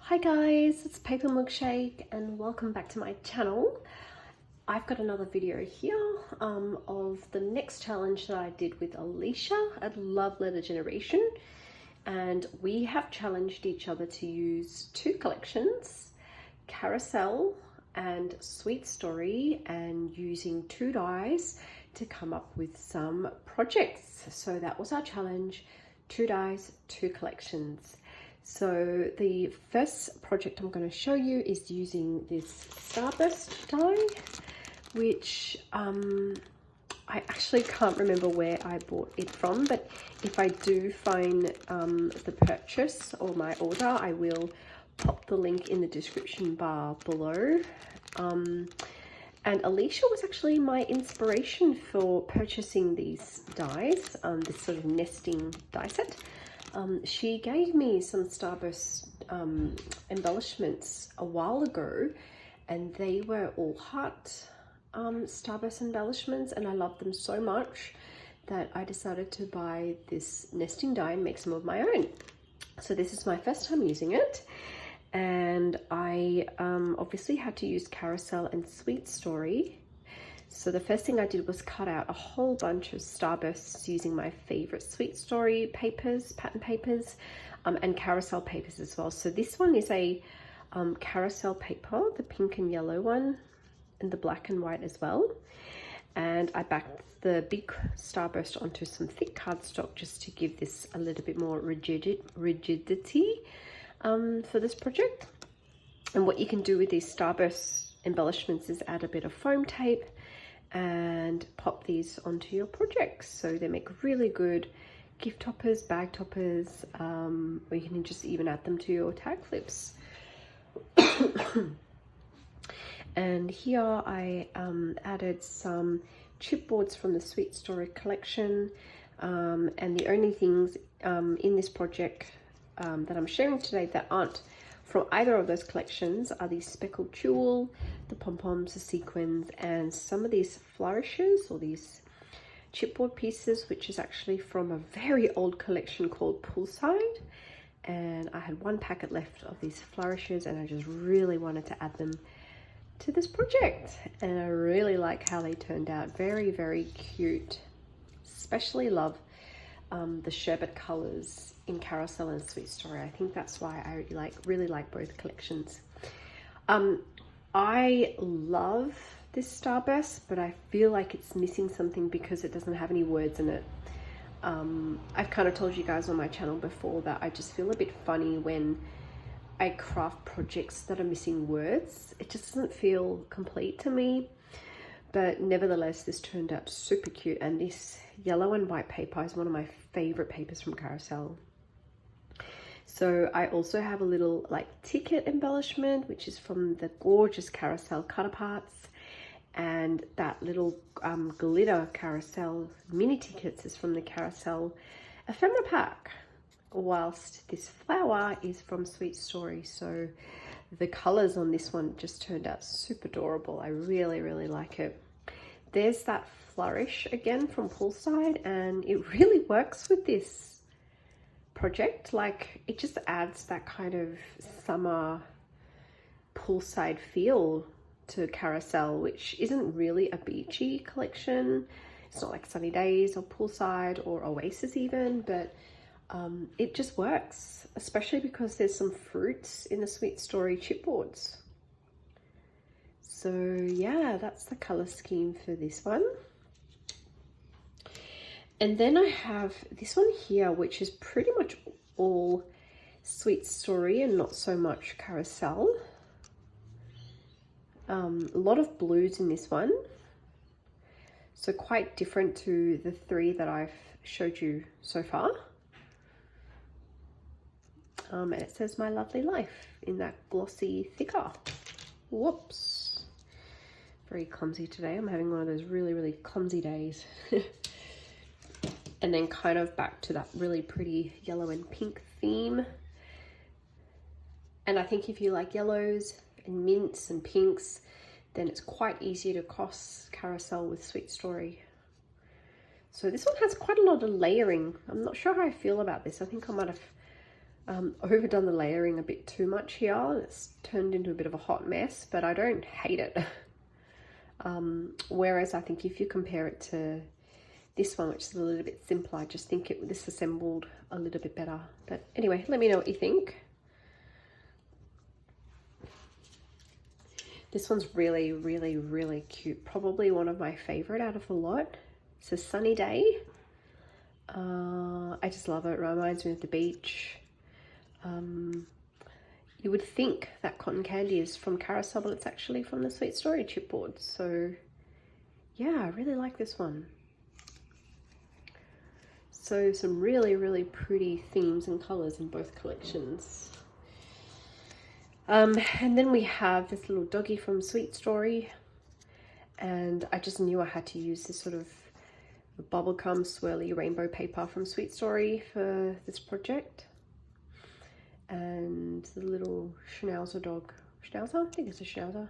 Hi guys, it's Paper Milkshake and welcome back to my channel. I've got another video here of the next challenge that I did with Alicia at Love Letter Generation, and we have challenged each other to use two collections, Carousel and Sweet Story, and using two dies to come up with some projects. So that was our challenge, two dies, two collections. So the first project I'm going to show you is using this Starburst die, which I actually can't remember where I bought it from, but if I do find the purchase or my order, I will pop the link in the description bar below. And Alicia was actually my inspiration for purchasing these dies, this sort of nesting die set. She gave me some Starburst embellishments a while ago, and they were all heart Starburst embellishments, and I loved them so much that I decided to buy this nesting die and make some of my own. So this is my first time using it, and I obviously had to use Carousel and Sweet Story. So the first thing I did was cut out a whole bunch of Starbursts using my favorite Sweet Story papers, pattern papers, and Carousel papers as well. So this one is a Carousel paper, the pink and yellow one, and the black and white as well. And I backed the big Starburst onto some thick cardstock just to give this a little bit more rigidity for this project. And what you can do with these Starburst embellishments is add a bit of foam tape and pop these onto your projects. So they make really good gift toppers, bag toppers, or you can just even add them to your tag flips. And here I added some chipboards from the Sweet Story collection, and the only things in this project that I'm sharing today that aren't from either of those collections are these speckled jewel, the pom-poms, the sequins, and some of these flourishes or these chipboard pieces, which is actually from a very old collection called Poolside. And I had one packet left of these flourishes, and I just really wanted to add them to this project. And I really like how they turned out. Very, very cute. Especially love the sherbet colors in Carousel and Sweet Story. I think that's why I really like both collections. I love this Starburst, but I feel like it's missing something because it doesn't have any words in it. I've kind of told you guys on my channel before that I just feel a bit funny when I craft projects that are missing words. It just doesn't feel complete to me. But nevertheless, this turned out super cute, and this yellow and white paper is one of my favorite papers from Carousel. So I also have a little like ticket embellishment, which is from the gorgeous Carousel cut aparts, and that little glitter Carousel mini tickets is from the Carousel ephemera pack, whilst this flower is from Sweet Story. So the colors on this one just turned out super adorable. I really like it. There's that flourish again from Poolside, and it really works with this project. Like, it just adds that kind of summer Poolside feel to Carousel, which isn't really a beachy collection. It's not like Sunny Days or Poolside or Oasis even, but it just works, especially because there's some fruits in the Sweet Story chipboards. So yeah, that's the color scheme for this one. And then I have this one here, which is pretty much all Sweet Story and not so much Carousel. A lot of blues in this one, so quite different to the three that I've showed you so far. And it says "My Lovely Life" in that glossy thicker. Whoops. Very clumsy today. I'm having one of those really clumsy days. And then kind of back to that really pretty yellow and pink theme. And I think if you like yellows and mints and pinks, then it's quite easy to cross Carousel with Sweet Story. So this one has quite a lot of layering. I'm not sure how I feel about this. I think I might have Overdone the layering a bit too much here. It's turned into a bit of a hot mess, but I don't hate it. Whereas I think if you compare it to this one, which is a little bit simpler, I just think it disassembled a little bit better. But anyway, let me know what you think. This one's really, really, really cute. Probably one of my favorite out of the lot. It's a sunny day. I just love it. It reminds me of the beach. You would think that cotton candy is from Carousel, but it's actually from the Sweet Story chipboard. So yeah, I really like this one. So some really, really pretty themes and colors in both collections. And then we have this little doggy from Sweet Story, and I just knew I had to use this sort of bubblegum swirly rainbow paper from Sweet Story for this project. And the little Schnauzer dog, Schnauzer? I think it's a Schnauzer.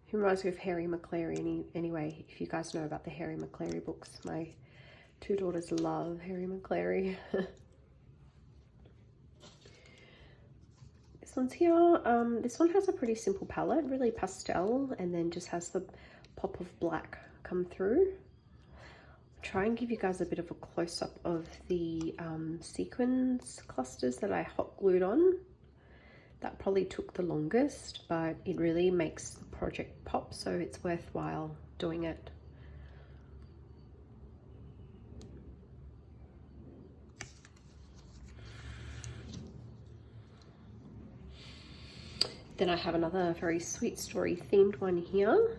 He reminds me of Harry McClary anyway, if you guys know about the Harry McClary books. My two daughters love Harry McClary. This one's here. This one has a pretty simple palette, really pastel, and then just has the pop of black come through. I'll try and give you guys a bit of a close-up of the sequins clusters that I hot glued on. That probably took the longest, but it really makes the project pop, so it's worthwhile doing it. Then I have another very Sweet Story themed one here.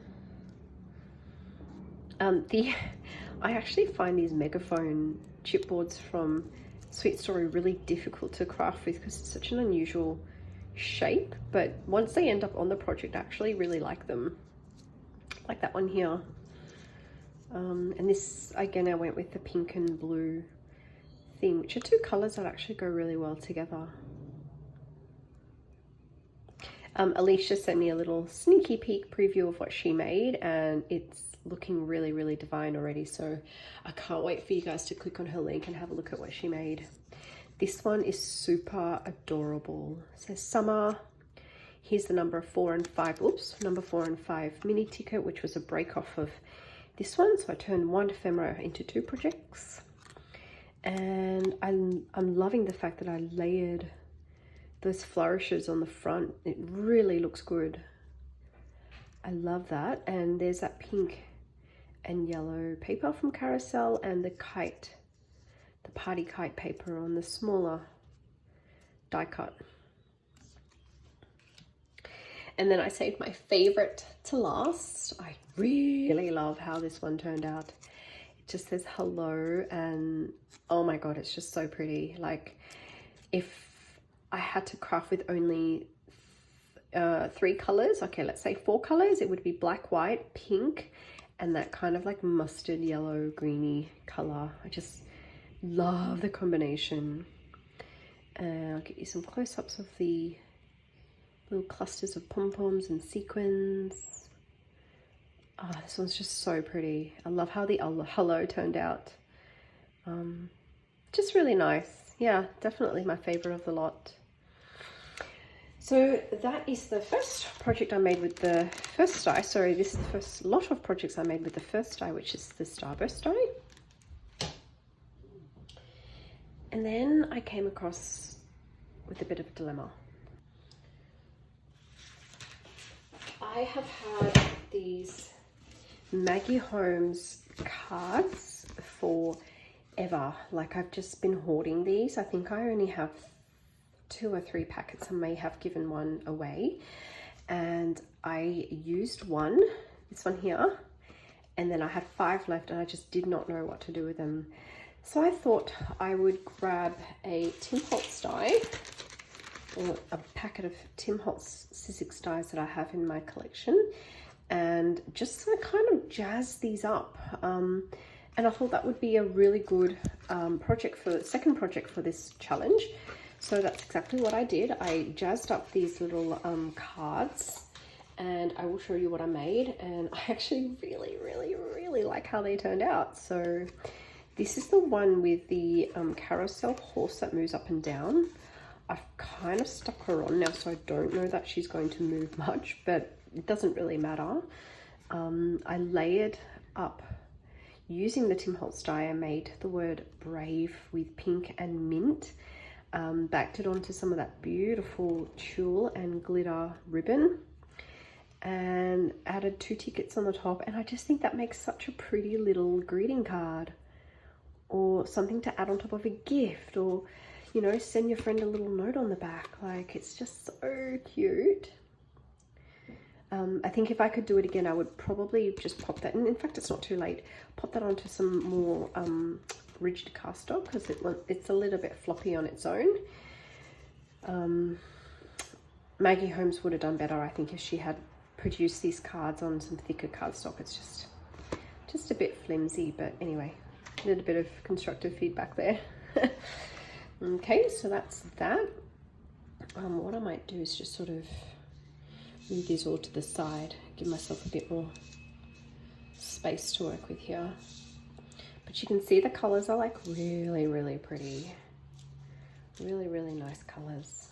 I actually find these megaphone chipboards from Sweet Story really difficult to craft with because it's such an unusual shape, but once they end up on the project I actually really like them. Like that one here. And this, again, I went with the pink and blue theme, which are two colors that actually go really well together. Alisha sent me a little sneaky peek preview of what she made, and it's looking really, really divine already. So I can't wait for you guys to click on her link and have a look at what she made. This one is super adorable. It says summer. Here's the number 4 and 5. Oops, number 4 and 5 mini ticket, which was a break off of this one. So I turned one ephemera into 2 projects. And I'm loving the fact that I layered those flourishes on the front. It really looks good. I love that. And there's that pink and yellow paper from Carousel, and the kite, the party kite paper on the smaller die cut. And then I saved my favorite to last. I really love how this one turned out. It just says hello, and oh my god, it's just so pretty. Like, if I had to craft with only 3 colors, okay, let's say 4 colors, it would be black, white, pink, and that kind of like mustard yellow greeny color. I just love the combination. I'll get you some close-ups of the little clusters of pom-poms and sequins. Oh, this one's just so pretty. I love how the hello turned out. Just really nice. Yeah, definitely my favorite of the lot. So that is the first project I made with the first die. Sorry, this is the first lot of projects I made with the first die, which is the Starburst die. And then I came across with a bit of a dilemma. I have had these Maggie Holmes cards forever. Like, I've just been hoarding these. I think I only have 2 or 3 packets. I may have given one away, and I used one, this one here, and then I had 5 left, and I just did not know what to do with them. So I thought I would grab a Tim Holtz die, or a packet of Tim Holtz Sizzix dies that I have in my collection, and just to kind of jazz these up. And I thought that would be a really good second project for this challenge. So that's exactly what I did. I jazzed up these little cards, and I will show you what I made. And I actually really, really, really like how they turned out. So This is the one with the carousel horse that moves up and down. I've kind of stuck her on now, so I don't know that she's going to move much, but it doesn't really matter. I layered up using the Tim Holtz die. I made the word brave with pink and mint, backed it onto some of that beautiful tulle and glitter ribbon, and added 2 tickets on the top. And I just think that makes such a pretty little greeting card, or something to add on top of a gift, or, you know, send your friend a little note on the back. Like, it's just so cute. I think if I could do it again, I would probably just pop that, and in fact it's not too late, pop that onto some more rigid cardstock, because it's a little bit floppy on its own. Maggie Holmes would have done better, I think, if she had produced these cards on some thicker cardstock. It's just a bit flimsy, but anyway, a little bit of constructive feedback there. Okay, so that's that. What I might do is just sort of move these all to the side, give myself a bit more space to work with here. But you can see the colors are like really, really pretty. Really, really nice colors.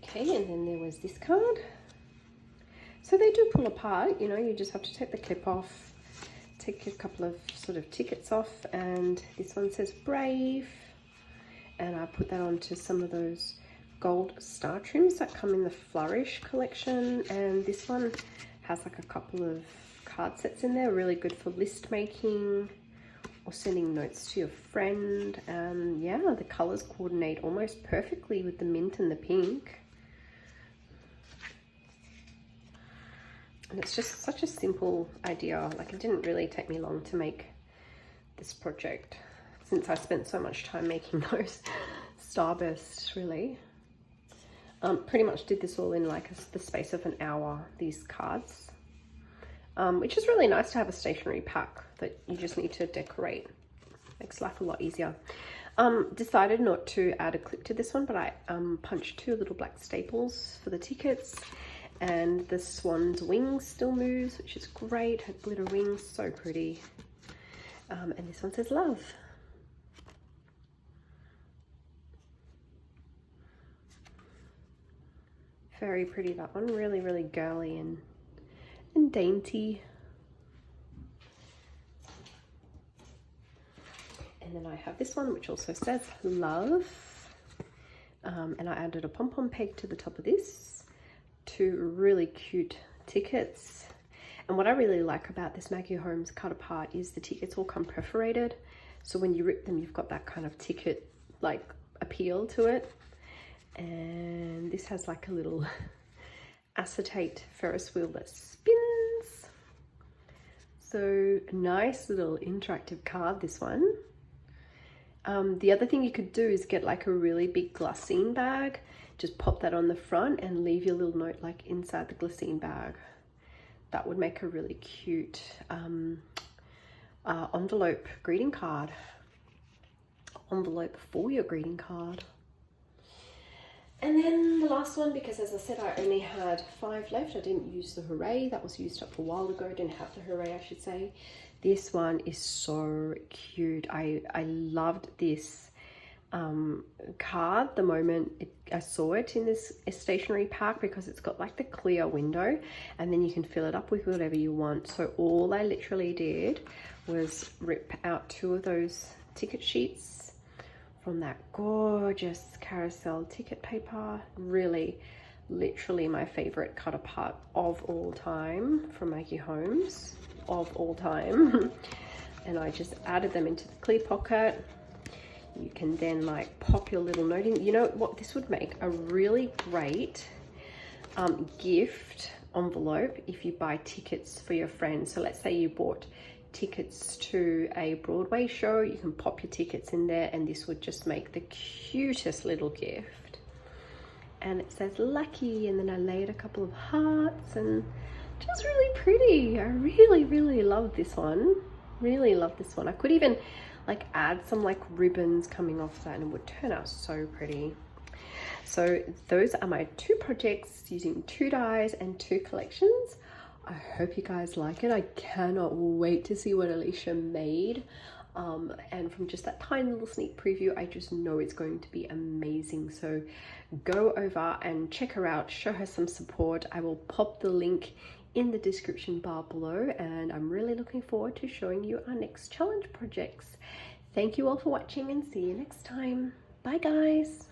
Okay, and then there was this card. So they do pull apart, you know, you just have to take the clip off, take a couple of sort of tickets off, and this one says brave, and I put that onto some of those gold star trims that come in the Flourish collection, and this one has like a couple of card sets in there, really good for list making or sending notes to your friend. And yeah, the colors coordinate almost perfectly with the mint and the pink. And it's just such a simple idea. Like, it didn't really take me long to make this project, since I spent so much time making those starbursts, really. Pretty much did this all in like the space of an hour, these cards, which is really nice to have a stationery pack that you just need to decorate. Makes life a lot easier. Decided not to add a clip to this one, but I punched 2 little black staples for the tickets. And the swan's wings still moves, which is great. Her glitter wings, so pretty. And this one says love. Very pretty, that one. Really, really girly and dainty. And then I have this one, which also says love. And I added a pom-pom peg to the top of this. 2 really cute tickets. And what I really like about this Maggie Holmes cut apart is the tickets all come perforated, so when you rip them, you've got that kind of ticket like appeal to it. And this has like a little acetate Ferris wheel that spins. So nice little interactive card, this one. The other thing you could do is get like a really big glassine bag, just pop that on the front and leave your little note like inside the glassine bag. That would make a really cute envelope greeting card. Envelope for your greeting card. And then the last one, because as I said, I only had 5 left. I didn't use the hooray. That was used up a while ago. I didn't have the hooray, I should say. This one is so cute. I loved this card the moment I saw it in this stationery pack, because it's got like the clear window, and then you can fill it up with whatever you want. So all I literally did was rip out 2 of those ticket sheets from that gorgeous carousel ticket paper. Really, literally my favorite cut apart of all time from Maggie Holmes, of all time. And I just added them into the clear pocket. You can then like pop your little note in. You know what, this would make a really great gift envelope if you buy tickets for your friends. So let's say you bought tickets to a Broadway show, you can pop your tickets in there, and this would just make the cutest little gift. And it says lucky, and then I laid a couple of hearts, and just really pretty. I really, really love this one. Really love this one. I could even like add some like ribbons coming off that, and it would turn out so pretty. So those are my 2 projects using 2 dies and 2 collections. I hope you guys like it. I cannot wait to see what Alisha made. And from just that tiny little sneak preview, I just know it's going to be amazing. So go over and check her out, show her some support. I will pop the link in the description bar below, and I'm really looking forward to showing you our next challenge projects. Thank you all for watching, and see you next time. Bye guys.